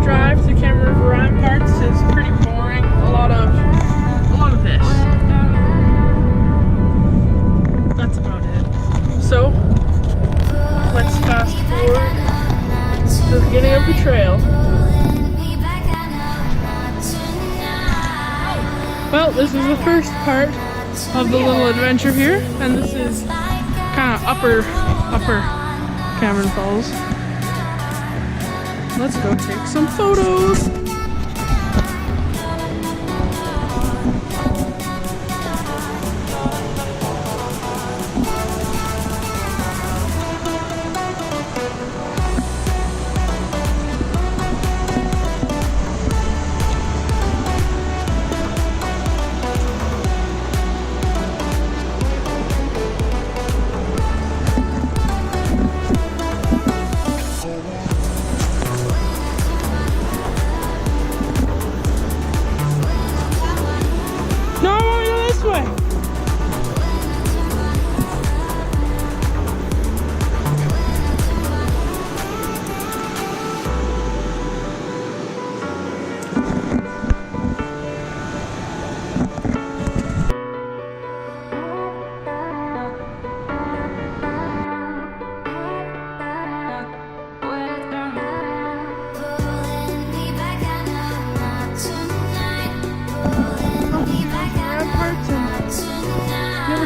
drive to Cameron River Ramparts is pretty boring. A lot of this. That's about it. So let's fast forward to the beginning of the trail. Well, this is the first part of the little adventure here, and this is kind of upper Cameron Falls. Let's go take some photos.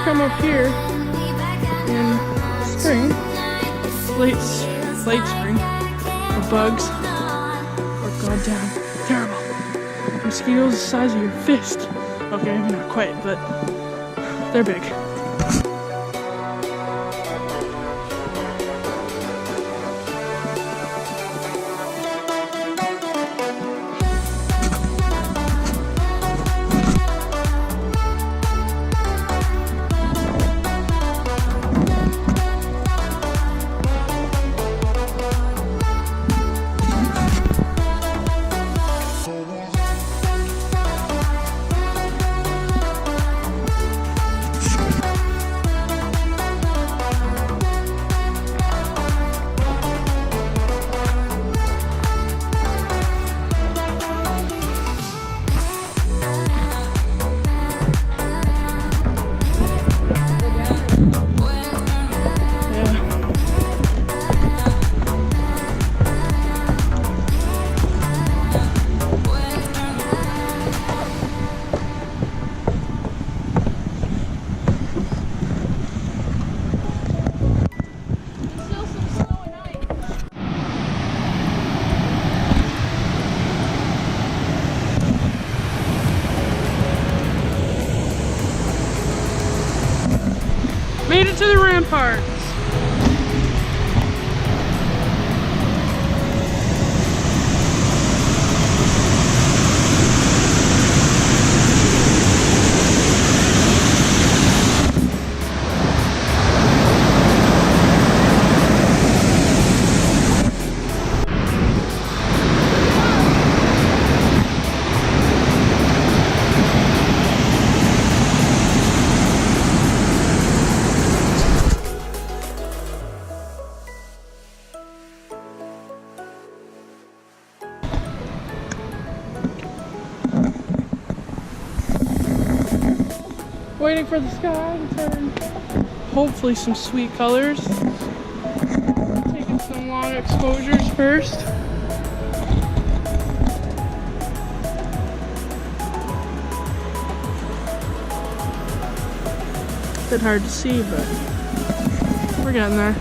Come up here in spring, late spring, the bugs are goddamn terrible. Mosquitoes the size of your fist. Okay, not quite, but they're big. Made it to the ramparts. Waiting for the sky to turn hopefully some sweet colors. Taking some long exposures first. Bit hard to see, but we're getting there.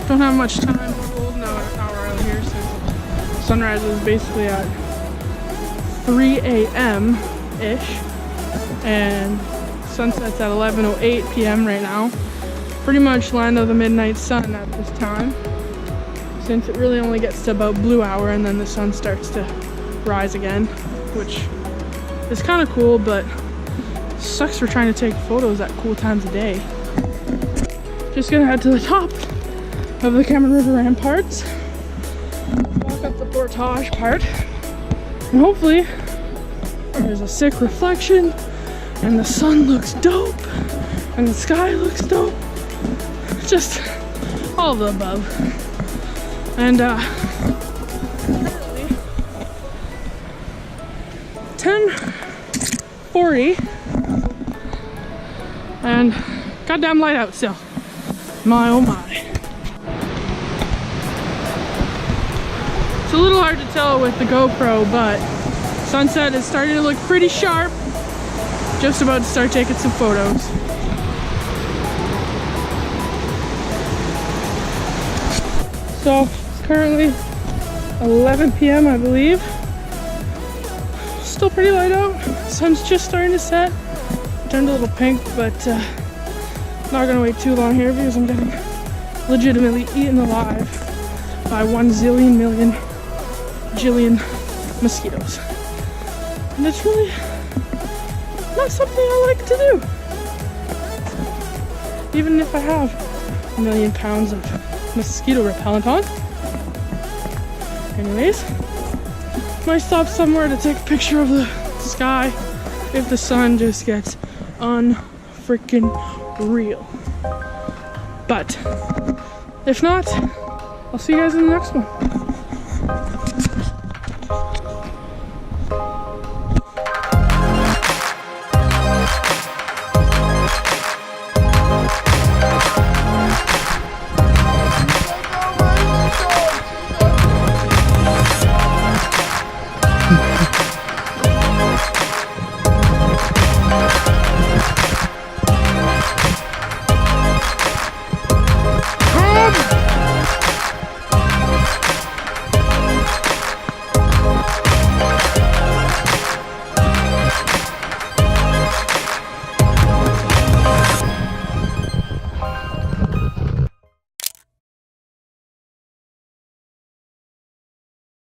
Don't have much time. We're golden hour out here since sunrise is basically at 3 a.m.-ish, and sunset's at 11:08 p.m. right now. Pretty much land of the midnight sun at this time, since it really only gets to about blue hour and then the sun starts to rise again, which is kind of cool, but sucks for trying to take photos at cool times of day. Just gonna head to the top of the Cameron River Ramparts, walk up the portage part, and hopefully there's a sick reflection and the sun looks dope and the sky looks dope. Just all of the above. And 10:40, and goddamn light out still. My oh my. It's a little hard to tell with the GoPro, but sunset is starting to look pretty sharp. Just about to start taking some photos. So it's currently 11 p.m. I believe. Still pretty light out. Sun's just starting to set. Turned a little pink, but not gonna wait too long here because I'm getting legitimately eaten alive by 1 zillion million jillion mosquitoes. And it's really not something I like to do. Even if I have a million pounds of mosquito repellent on. Anyways, might stop somewhere to take a picture of the sky if the sun just gets unfreaking real. But if not, I'll see you guys in the next one.